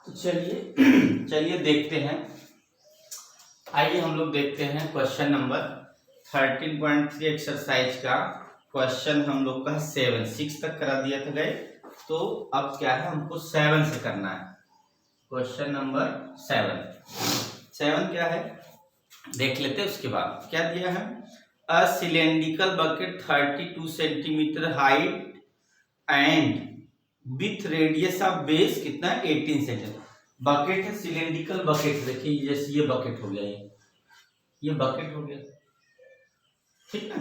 तो चलिए चलिए देखते हैं। आइए हम लोग देखते हैं क्वेश्चन नंबर 13.3 एक्सरसाइज का क्वेश्चन हम लोग का 7 6 तक करा दिया था गए, तो अब क्या है हमको 7 से करना है। क्वेश्चन नंबर 7 क्या है देख लेते हैं। उसके बाद क्या दिया है, a cylindrical bucket 32 centimetre height and with radius of base कितना 18 सेंटीमीटर। बकेट है, सिलेंड्रिकल बकेट, देखिए जैसे ये बकेट हो गया, ये बकेट हो गया, ठीक है।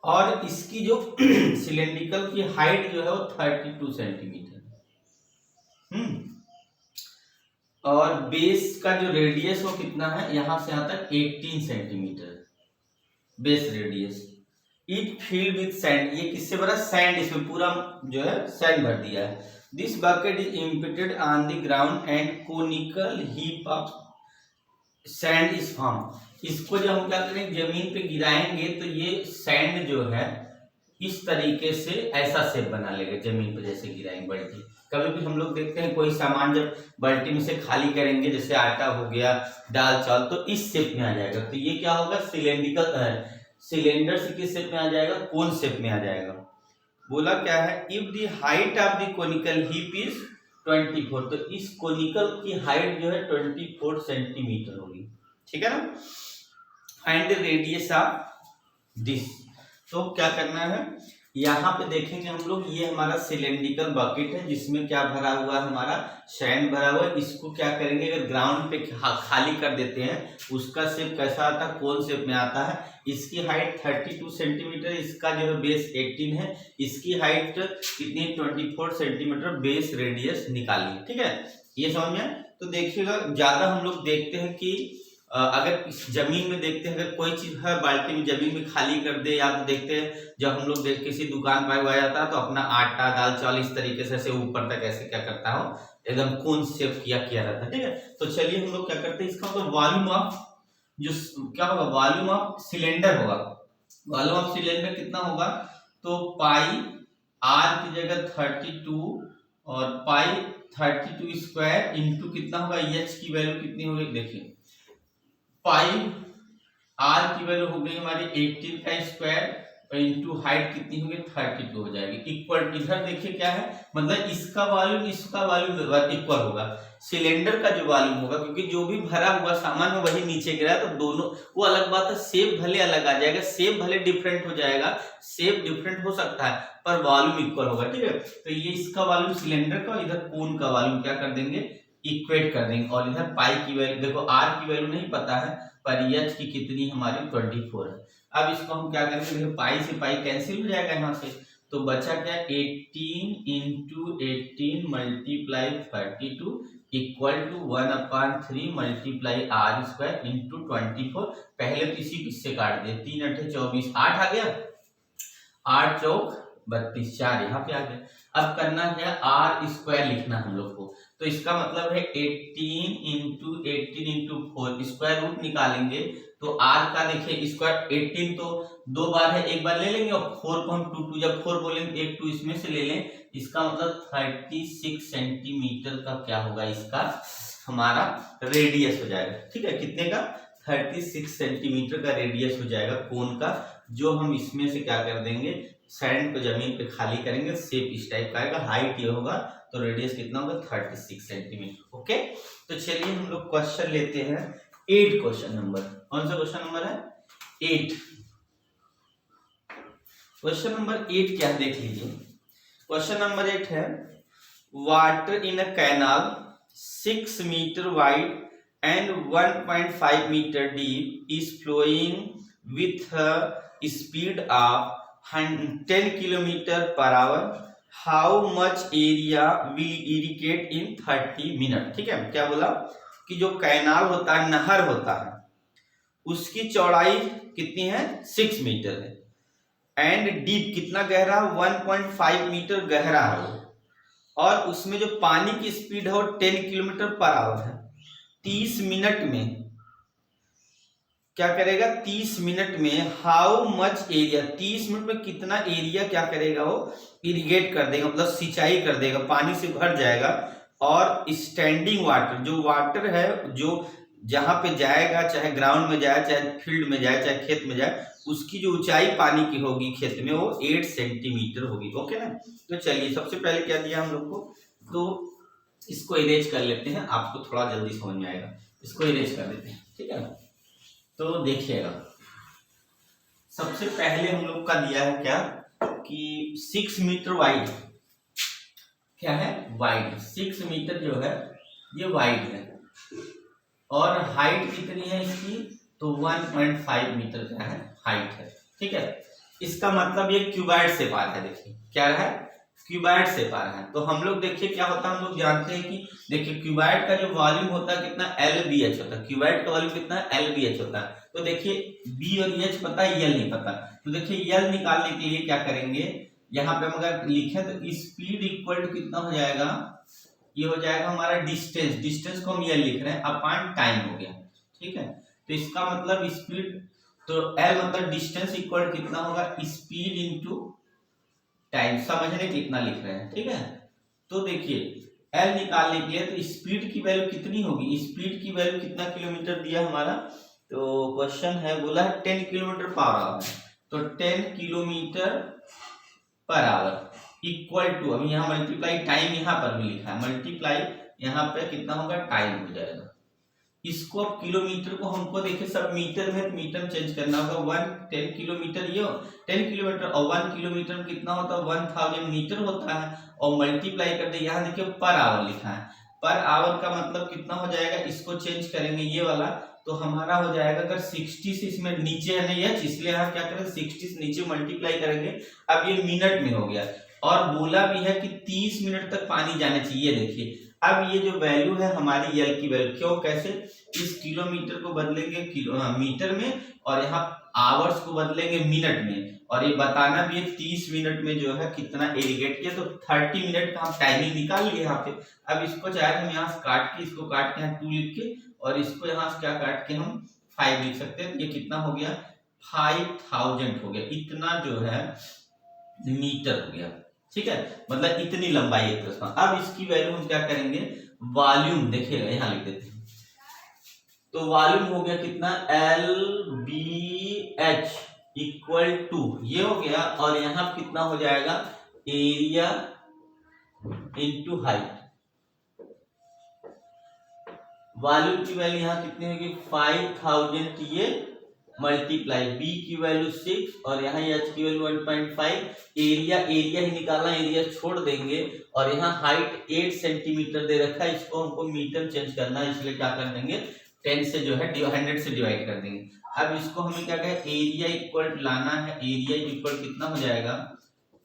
और इसकी जो सिलेंड्रिकल की हाइट जो है वो 32 सेंटीमीटर, और बेस का जो रेडियस वो कितना है, यहां से यहां तक 18 centimetre base radius. It field with sand, ये किससे भरा, सैंड, इसमें पूरा जो है सैंड भर दिया है। This bucket is emptied on the ground and conical heap of sand is form. इसको जब हम क्या करेंगे, जमीन पे गिराएंगे तो ये सैंड जो है इस तरीके से ऐसा शेप बना लेगा, जमीन पे जैसे गिराएंगे बाल्टी। कभी भी हम लोग देखते हैं कोई सामान जब बाल्टी में से खाली करेंगे, जैसे आटा हो गया, दाल चावल, तो इस शेप में आ जाएगा। तो ये क्या होगा, सिलेंड्रिकल, सिलेंडर से किस शेप में आ जाएगा, कोन शेप में आ जाएगा। बोला क्या है, if the height of the conical heap is 24, तो इस कोनिकल की हाइट जो है 24 सेंटीमीटर होगी, ठीक है ना। Find the radius of this, तो क्या करना है, यहाँ पे देखेंगे हम लोग, ये हमारा सिलेंड्रिकल बकेट है जिसमें क्या भरा हुआ है, हमारा सैंड भरा हुआ है। इसको क्या करेंगे, अगर ग्राउंड पे खाली कर देते हैं, उसका शेप कैसा आता है, कौन शेप में आता है। इसकी हाइट 32 सेंटीमीटर, इसका जो है बेस 18 है, इसकी हाइट कितनी 24 सेंटीमीटर बेस रेडियस निकालिए, ठीक है। ये समझ में। तो देखिएगा, ज्यादा हम लोग देखते हैं कि अगर इस जमीन में देखते हैं, अगर कोई चीज है बाल्टी में जमीन में खाली कर दे, या तो देखते हैं जब हम लोग किसी दुकान पर हुआ जाता है तो अपना आटा दाल चावल इस तरीके से ऊपर तक ऐसे क्या करता हो, एकदम कोन शेप किया रहता है, ठीक है। तो चलिए हम लोग क्या करते हैं, इसका मतलब वॉल्यूम ऑफ जो क्या होगा, वॉल्यूम ऑफ सिलेंडर होगा। वॉल्यूम ऑफ सिलेंडर कितना होगा, तो पाई आर की जगह 32 और पाई 32 स्क्वायर इंटू कितना होगा, एच की वैल्यू कितनी होगी, देखिए पाई आर की वैल्यू हो गई हमारी 18 का स्क्वायर और इंटू हाइट कितनी होगी 32 हो जाएगी, इक्वल। इधर देखिए क्या है, मतलब इसका वॉल्यूम इसका वॉल्यूम इक्वल होगा। सिलेंडर का जो वॉल्यूम होगा, क्योंकि जो भी भरा हुआ सामान है वही नीचे गिरा है, तो दोनों वो अलग बात है, शेप भले अलग आ जाएगा, शेप भले डिफरेंट हो जाएगा, शेप डिफरेंट हो सकता है, पर वॉल्यूम इक्वल होगा, ठीक है। तो ये इसका वॉल्यूम सिलेंडर का, इधर कोन का वॉल्यूम क्या कर देंगे, इक्वेट कर देंगे। और इधर पाई की वैल्यू देखो, आर की वैल्यू नहीं पता है, पर एच की कितनी हमारी 24 है। अब इसको हम क्या करेंगे, देखो पाई से पाई कैंसिल हो जाएगा यहाँ से, तो बचा क्या 18 into 18 multiply 32 equal to 1/3 multiply R square into 24। पहले तो इसी किससे काट दे, 3 8 24, 8 आ गया, 8 चौक 32, 4 यहाँ पे आ गया। अब करना है आर स्क्वायर लिखना हम लोग को, तो इसका मतलब है 18 इंटू 4 स्क्वायर रूट निकालेंगे, तो आर का देखिए स्क्वायर 18 तो 2 बार है, एक बार ले लेंगे, और 4 को हम 2 जब 4 बोलेंगे 1 2 इसमें से ले लें, इसका मतलब 36 सेंटीमीटर का क्या होगा, इसका हमारा रेडियस हो जाएगा, ठीक है। कितने का, 36 सेंटीमीटर का रेडियस हो जाएगा कोन का, जो हम इसमें से क्या कर देंगे, सैंड को जमीन पे खाली करेंगे, शेप इस टाइप का आएगा, हाइट ये होगा, तो रेडियस कितना होगा 36 सेंटीमीटर, ओके। तो चलिए हम लोग क्वेश्चन लेते हैं 8 क्वेश्चन नंबर। कौन सा क्वेश्चन नंबर है, 8। क्वेश्चन नंबर 8 क्या देख लीजिए। क्वेश्चन नंबर 8 है, water in a canal 6 metre wide and 1.5 metre deep is flowing with speed of 10 kilometre per hour, how much area will irrigate in 30 minute, ठीक है। क्या बोला कि जो कैनाल होता है, नहर होता है, उसकी चौड़ाई कितनी है 6 मीटर है, एंड डीप कितना गहरा, 1.5 मीटर गहरा है, और उसमें जो पानी की स्पीड है वो 10 किलोमीटर पर आवर है। 30 मिनट में क्या करेगा, 30 मिनट में हाउ मच एरिया, 30 मिनट में कितना एरिया क्या करेगा, वो इरिगेट कर देगा, मतलब सिंचाई कर देगा, पानी से भर जाएगा और स्टैंडिंग वाटर, जो वाटर है जो जहां पे जाएगा, चाहे ग्राउंड में जाए, चाहे फील्ड में जाए, चाहे खेत में जाए, उसकी जो ऊंचाई पानी की होगी खेत में वो 8 सेंटीमीटर होगी। ओके ना। तो चलिए सबसे पहले क्या दिया हम लोग को, तो इसको इरेज कर लेते हैं, आपको थोड़ा जल्दी समझ में आएगा। इसको इरेज कर लेते हैं, ठीक है। तो देखिएगा सबसे पहले हम लोग का दिया है क्या कि 6 मीटर वाइड, क्या है वाइड, 6 मीटर जो है ये वाइड है, और हाइट कितनी है इसकी, तो 1.5 मीटर क्या है हाइट है, ठीक है। इसका मतलब ये क्यूबॉइड शेप आ रहा है, देखिए क्या है क्यूबॉइड शेप आ रहा है। तो हम लोग देखिए क्या होता है, हम लोग जानते हैं कि देखिए क्यूबॉइड का जो वॉल्यूम होता है कितना LBH होता है, क्यूबॉइड का वॉल्यूम कितना LBH होता है। तो देखिए B और H पता है, L नहीं पता। तो देखिए L निकालने के लिए क्या करेंगे, यहाँ पे हम अगर लिखे तो स्पीड इक्वल टू कितना हो जाएगा, ये हो जाएगा हमारा डिस्टेंस, डिस्टेंस को हम ये लिख रहे हैं अपॉन टाइम हो गया, ठीक है। तो इसका मतलब स्पीड, तो L मतलब डिस्टेंस इक्वल कितना होगा, स्पीड इनटू टाइम, समझने कितना लिख रहे हैं, ठीक है। तो देखिए L निकालने के लिए तो स्पीड की वैल्यू कितनी होगी, स्पीड की वैल्यू कितना किलोमीटर दिया हमारा, तो क्वेश्चन है बोला है 10 किलोमीटर पर आवर, तो 10 kilometre per our equal to, अभी यहाँ मल्टीप्लाई टाइम यहाँ पर भी लिखा है, मल्टीप्लाई यहाँ पे कितना होगा टाइम हो जाएगा। इसको अब किलोमीटर को हमको देखिए सब मीटर में, मीटर में चेंज करना होगा। 10 किलोमीटर, ये 10 किलोमीटर और 1 किलोमीटर में कितना होता है 1000 मीटर होता है, और मल्टीप्लाई कर दे, यहाँ देखिए पर आवर लिखा है, पर आवर का मतलब कितना हो जाएगा, इसको चेंज करेंगे ये वाला, तो हमारा हो जाएगा अगर 60 से इसमें नीचे है नहीं है, इसलिए यहाँ क्या करेंगे 60 से नीचे मल्टीप्लाई करेंगे। अब ये मिनट में हो गया, और बोला भी है कि 30 मिनट तक पानी जाना चाहिए। देखिए अब ये जो वैल्यू है हमारी L की वैल्यू, क्यों कैसे, इस किलोमीटर को बदलेंगे मीटर में, और यहाँ आवर्स को बदलेंगे मिनट में, और ये बताना भी है 30 मिनट में जो है कितना इरिगेट किया, तो 30 मिनट का हम टाइमिंग निकाल लिए यहाँ पे। अब इसको चाहे हम यहाँ से काट के, इसको काट के यहाँ 2 लिख के, और इसको यहाँ से क्या काट के हम 5 लिख सकते हैं। ये कितना हो गया 5000 हो गया, इतना जो है मीटर हो गया, ठीक है, मतलब इतनी लंबाई है प्रश्न। अब इसकी वैल्यू हम क्या करेंगे, वॉल्यूम देखिएगा यहाँ लिख देते हैं, तो वॉल्यूम हो गया कितना LBH इक्वल टू ये हो गया, और यहाँ कितना हो जाएगा एरिया इंटू हाइट। वॉल्यूम की वैल्यू यहाँ कितनी होगी 5000, ये मल्टीप्लाई B की वैल्यू 6 और यहाँ H की वैल्यू 1.5, एरिया ही निकालना, एरिया छोड़ देंगे, और यहाँ हाइट 8 सेंटीमीटर दे रखा है, इसको हमको मीटर चेंज करना है, इसलिए क्या कर देंगे 10 से जो है 100 से डिवाइड कर देंगे। अब इसको हमें क्या कहें एरिया इक्वल लाना है, एरिया इक्वल कितना हो जाएगा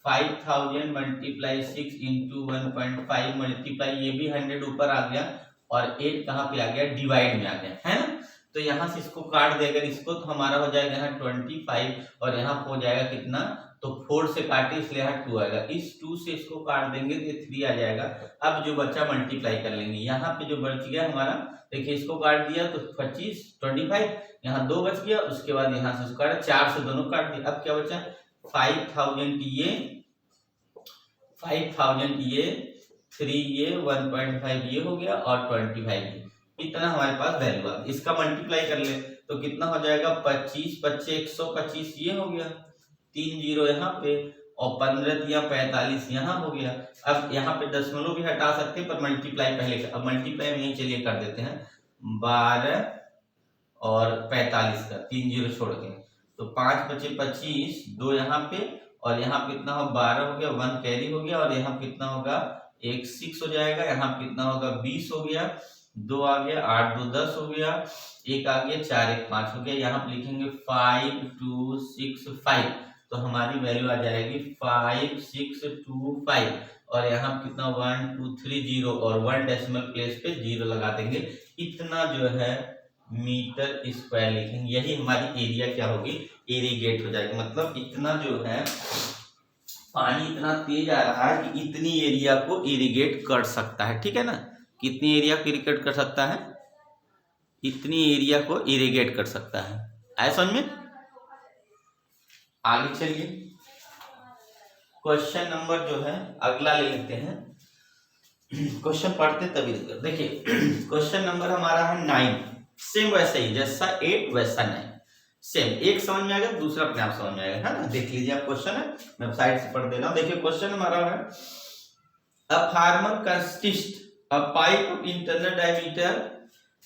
5000 मल्टीप्लाई 6 इंटू 1.5 मल्टीप्लाई, ये भी 100 ऊपर आ गया, और 8 कहाँ पे आ गया डिवाइड में आ गया, है ना। तो यहाँ से इसको काट देगा इसको, तो हमारा हो जाएगा यहाँ 25, और यहाँ हो जाएगा कितना, तो 4 से काटे इसलिए यहाँ 2 आएगा, इस 2 से इसको काट देंगे तो ये 3 आ जाएगा। अब जो बचा मल्टीप्लाई कर लेंगे, यहाँ पे जो बच गया हमारा, देखिए इसको काट दिया तो 25 यहाँ 2 बच गया, उसके बाद यहाँ से काटा 4 से दोनों काट दिया। अब क्या बचा 5000 ये 3 ये 1.5 ये हो गया, और 25 ये, इतना हमारे पास वैल्यू आ। इसका मल्टीप्लाई कर ले तो कितना हो जाएगा 25 25 125 ये हो गया, 3 0 यहाँ पे, और 15 दिया 45 यहाँ हो गया। अब यहाँ पे दशमलव भी हटा सकते हैं, पर मल्टीप्लाई पहले, अब मल्टीप्लाई में यही चलिए कर देते हैं 12 और 45 का 3 0 छोड़ के, तो 5 बचे 25, 2 यहाँ पे, और यहाँ कितना हो 12 हो गया, 1 कैरी हो गया, और यहाँ कितना होगा 1 6 हो जाएगा, यहाँ कितना होगा 20 हो गया, 2 आ गया, 8 2 10 हो गया, 1 आ गया, 4 1 5 हो गया। यहाँ पे लिखेंगे 5 2 6 5, तो हमारी वैल्यू आ जाएगी 5 6 2 5, और यहाँ कितना 1 2 3 0, और 1 डेसिमल प्लेस पे 0 लगा देंगे, इतना जो है मीटर स्क्वायर लिखेंगे। यही हमारी एरिया क्या होगी इरिगेट हो जाएगी, मतलब इतना जो है पानी इतना तेज आ रहा है कि इतनी एरिया को इरिगेट कर सकता है, ठीक है ना। कितनी एरिया को इरिगेट कर सकता है, इतनी एरिया को इरिगेट कर सकता है, आया समझ में। आगे चलिए क्वेश्चन नंबर जो है अगला ले लेते हैं। क्वेश्चन पढ़ते तभी देखिए क्वेश्चन नंबर हमारा है 9। सेम वैसा ही जैसा 8 वैसा 9 सेम। एक समझ में आएगा दूसरा अपने आप समझ में आएगा, है ना। देख लीजिए आप क्वेश्चन है, मैं साइड से पढ़ दे रहा हूँ। देखिए क्वेश्चन हमारा है a farmer construct a pipe of internal diameter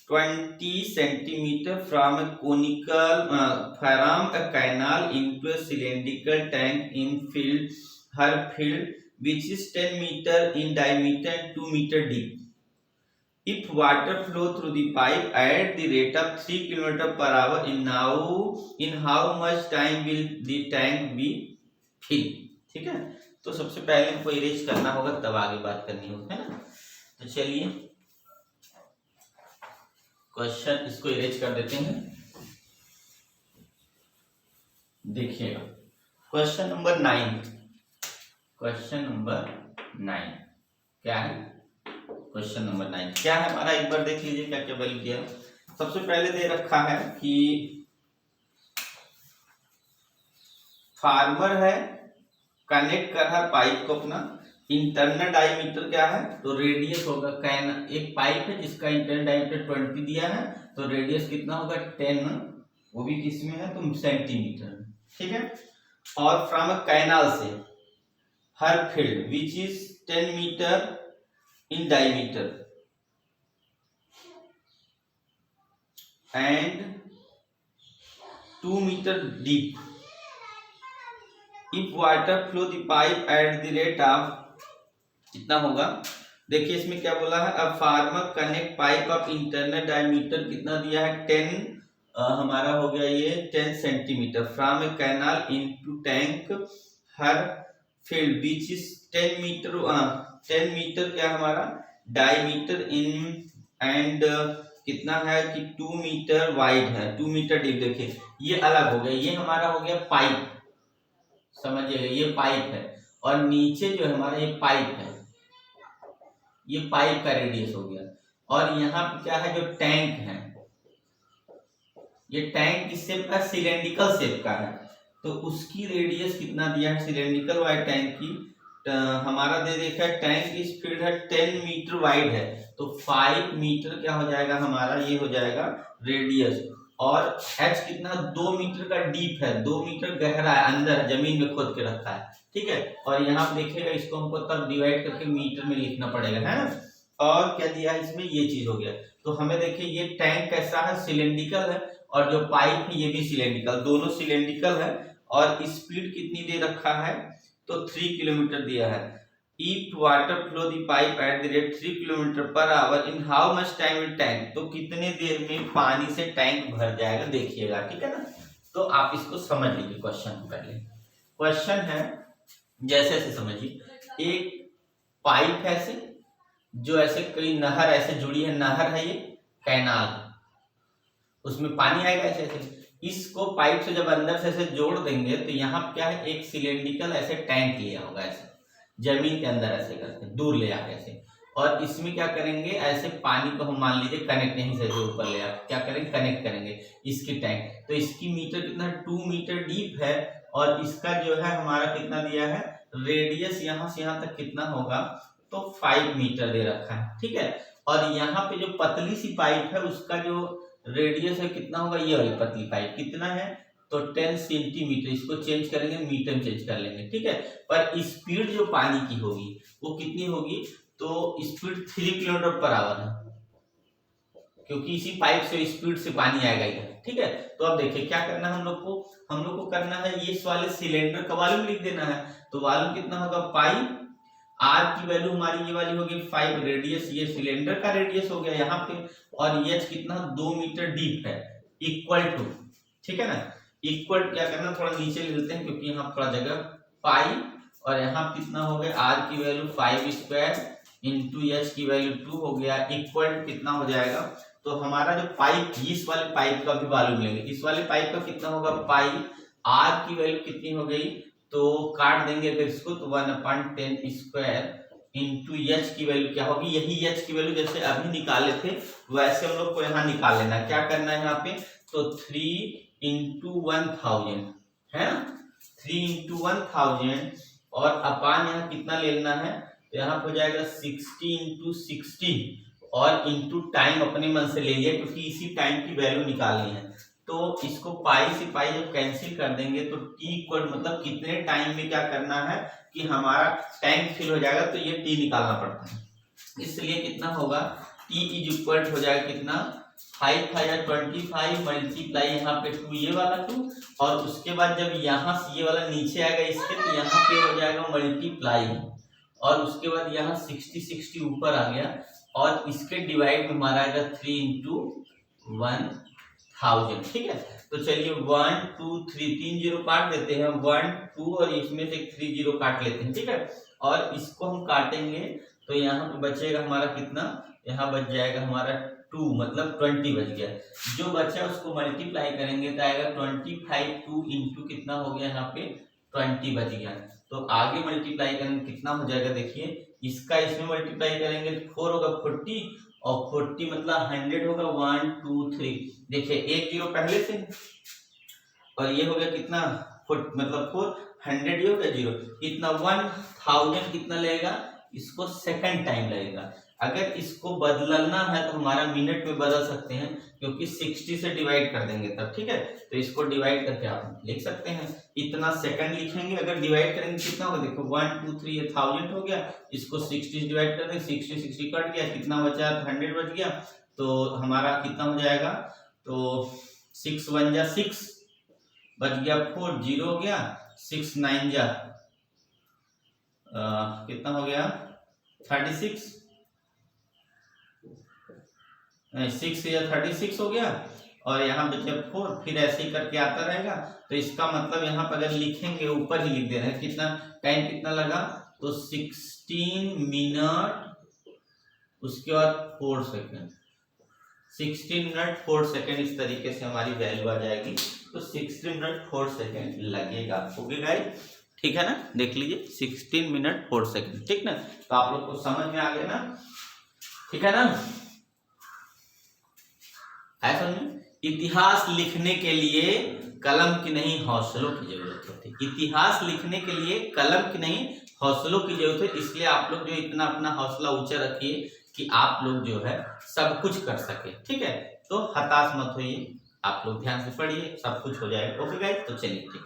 20 centimeter from a conical from a canal into a cylindrical tank in field her field which is 10 meter in diameter and 2 meter deep. If water flow through the pipe at the rate of 3 km per hour in how much time will the tank be filled? ठीक है, तो सबसे पहले हमको erase करना होगा तब आगे बात करनी होगी, है ना। तो चलिए क्वेश्चन इसको इरेज कर देते हैं। देखिएगा क्वेश्चन नंबर 9, क्वेश्चन नंबर 9 क्या है। क्वेश्चन नंबर 9 क्या है हमारा, एक बार देख लीजिए क्या क्या वैल्यू दिया। सबसे पहले दे रखा है कि फार्मर है कनेक्ट कर रहा पाइप को अपना, इंटरनल डायमीटर क्या है तो रेडियस होगा कैन, एक पाइप है जिसका इंटरनल डायमीटर 20 दिया है तो रेडियस कितना होगा 10, वो भी किसमें है तो सेंटीमीटर, ठीक है। और फ्रॉम अ कैनाल से her field which is 10 metre in diameter and 2 metre deep if water flow the pipe at the rate of कितना होगा। देखिए इसमें क्या बोला है, अब farmer connect pipe of internal diameter कितना दिया है 10, हमारा हो गया ये 10 centimetre from a canal into tank her field which is 10 metre 10 metre क्या हमारा डायमीटर इन एंड कितना है कि 2 मीटर वाइड है, 2 मीटर डीप। देखिए ये अलग हो गया, ये हमारा हो गया पाइप, समझिएगा ये पाइप है और नीचे जो है हमारा ये पाइप है, ये पाइप का रेडियस हो गया। और यहाँ पे क्या है जो टैंक है, ये टैंक किस शेप का सिलेंड्रिकल शेप का है तो उसकी रेडियस कितना दिया है सिलेंड्रिकल वाइड टैंक की हमारा दे देखा है टैंक की स्पीड है 10 मीटर वाइड है तो 5 मीटर क्या हो जाएगा हमारा, ये हो जाएगा रेडियस। और h कितना 2 मीटर का डीप है, 2 मीटर गहरा है, अंदर जमीन में खोद के रखा है, ठीक है। और यहाँ पे देखिएगा इसको हमको तब डिवाइड करके मीटर में लिखना पड़ेगा, है ना। और क्या दिया है इसमें, ये चीज हो गया। तो हमें देखिए ये टैंक कैसा है सिलेंड्रिकल है और जो पाइप है ये भी सिलेंड्रिकल, दोनों सिलेंड्रिकल है। और स्पीड कितनी दे रखा है तो 3 किलोमीटर दिया है। If water flow the pipe at the rate 3 kilometre per our in how much time will tank, तो कितने देर में पानी से टैंक भर जाएगा देखिएगा, ठीक है ना। तो आप इसको समझ लीजिए क्वेश्चन पहले। क्वेश्चन है जैसे ऐसे समझिए, एक पाइप है ऐसे जो ऐसे कोई नहर ऐसे जुड़ी है, नहर है ये कैनाल, उसमें पानी आएगा ऐसे ऐसे, इसको पाइप से जब अंदर से ऐसे जोड़ देंगे तो यहाँ क्या है एक सिलेंड्रिकल ऐसे टैंक लिया होगा ऐसे जमीन के अंदर ऐसे करके दूर ले आके ऐसे, और इसमें क्या करेंगे ऐसे पानी को हम मान लीजिए कनेक्ट यहीं से ऊपर ले आके क्या करेंगे कनेक्ट करेंगे इसकी टैंक। तो इसकी मीटर कितना 2 मीटर डीप है और इसका जो है हमारा कितना दिया है रेडियस यहाँ से यहाँ तक कितना होगा तो 5 मीटर दे रखा है, ठीक है। और यहाँ पे जो पतली सी पाइप है उसका जो रेडियस है कितना होगा, ये वाली पतली पाइप कितना है तो 10 सेंटीमीटर, इसको चेंज करेंगे मीटर में चेंज कर लेंगे, ठीक है। पर स्पीड जो पानी की होगी वो कितनी होगी तो स्पीड 3 किलोमीटर पर आवर है क्योंकि इसी पाइप से स्पीड से पानी आएगा इधर, ठीक है। तो अब देखिए क्या करना है हम लोग को करना है ये इस वाले सिलेंडर का वॉल्यूम लिख देना है। तो वॉल्यूम कितना होगा पाई, आर की वैल्यू हमारी ये वाली होगी 5, रेडियस ये सिलेंडर का रेडियस हो गया यहाँ पे, और एच कितना 2 मीटर डीप है इक्वल टू, ठीक है ना। इक्वल क्या करना थोड़ा नीचे ले लेते हैं क्योंकि यहाँ थोड़ा जगह, पाई और यहाँ कितना हो गया आर की वैल्यू 5 स्क्वायर इंटू एच की वैल्यू 2 हो गया इक्वल कितना हो जाएगा। तो हमारा जो पाइप इस वाले पाइप का भी वॉल्यूम लेंगे, इस वाले पाइप का कितना होगा पाई, आर की वैल्यू कितनी हो गई तो काट देंगे अगर इसको तो 1/10 स्क्वायर इंटू एच की वैल्यू क्या होगी, यही एच की वैल्यू जैसे अभी निकाले थे वैसे हम लोग को यहाँ निकाल लेना है। क्या करना है यहाँ पे तो 3 इंटू 1000 है ना, 3 इंटू 1000 और अपान यहाँ कितना ले लेना है तो यहाँ पे हो जाएगा 60 इंटू 60 और इंटू टाइम अपने मन से ले लिया क्योंकि इसी टाइम की वैल्यू निकालनी है। तो इसको पाई से पाई जब कैंसिल कर देंगे तो टी इक्वल मतलब कितने टाइम में क्या करना है कि हमारा टैंक फिल हो जाएगा, तो ये टी निकालना पड़ता है। इसलिए कितना होगा, टी इज इक्वल हो जाएगा कितना 5,25 मल्टीप्लाई यहाँ पे 2 ये वाला 2 और उसके बाद जब यहाँ से ये वाला नीचे आएगा इसके तो यहाँ पे हो जाएगा मल्टीप्लाई और उसके बाद यहाँ 60 ऊपर आ गया और इसके डिवाइड में हमारा आएगा 3 इंटू 1000। ठीक है, तो चलिए 1 2 3 3 जीरो काट देते हैं, 1 2 और इसमें से 3 जीरो काट लेते हैं। ठीक है, और इसको हम काटेंगे तो यहाँ पे बचेगा हमारा कितना, यहाँ बच जाएगा हमारा 2 मतलब 20 बच गया। जो बचा उसको मल्टीप्लाई करेंगे तो आएगा 25 2 इंटू कितना हो गया यहाँ पे 20 बच गया। तो आगे मल्टीप्लाई करेंगे कितना हो जाएगा, देखिए इसका इसमें मल्टीप्लाई करेंगे 4 होगा 40 और 40 मतलब 100 होगा 1 2 3। देखिए एक जीरो पहले से और ये हो गया कितना मतलब 400 ये हो गया जीरो, इतना 1000 कितना लगेगा, इसको सेकंड टाइम लगेगा। अगर इसको बदलना है तो हमारा मिनट में बदल सकते हैं क्योंकि 60 से डिवाइड कर देंगे तब। ठीक है, तो इसको डिवाइड करके आप लिख सकते हैं, इतना सेकंड लिखेंगे, अगर डिवाइड करेंगे कितना होगा, देखो 1 2 3 ये 1000 हो गया, इसको 60 से डिवाइड कर देंगे, 60 कट गया, कितना बचा 100 बच गया, तो हमारा कितना हो जाएगा, तो 6 1 जा 6 बच गया 4 0 हो गया, 6 9 जा कितना हो गया 36, 6 या 36 हो गया और यहाँ बचे 4, फिर ऐसे ही करके आता रहेगा। तो इसका मतलब यहाँ पर अगर लिखेंगे ऊपर ही लिख दे रहे हैं कितना टाइम कितना लगा, तो 16 मिनट उसके बाद 4 सेकेंड, 16 मिनट 4 सेकेंड, इस तरीके से हमारी वैल्यू आ जाएगी। तो 16 मिनट 4 सेकेंड लगेगा। ओके गाइस, ठीक है ना, देख लीजिए 16 मिनट 4 सेकेंड। ठीक ना, तो आप लोग को समझ में आ गया ना, ठीक है ना। ऐसा नहीं, इतिहास लिखने के लिए कलम की नहीं हौसलों की जरूरत होती है। इतिहास लिखने के लिए कलम की नहीं हौसलों की जरूरत है। इसलिए आप लोग जो इतना अपना हौसला ऊंचा रखिए कि आप लोग जो है सब कुछ कर सके। ठीक है, तो हताश मत होइए, आप लोग ध्यान से पढ़िए, सब कुछ हो जाएगा। ओके गाइस, तो चलिए ठीक।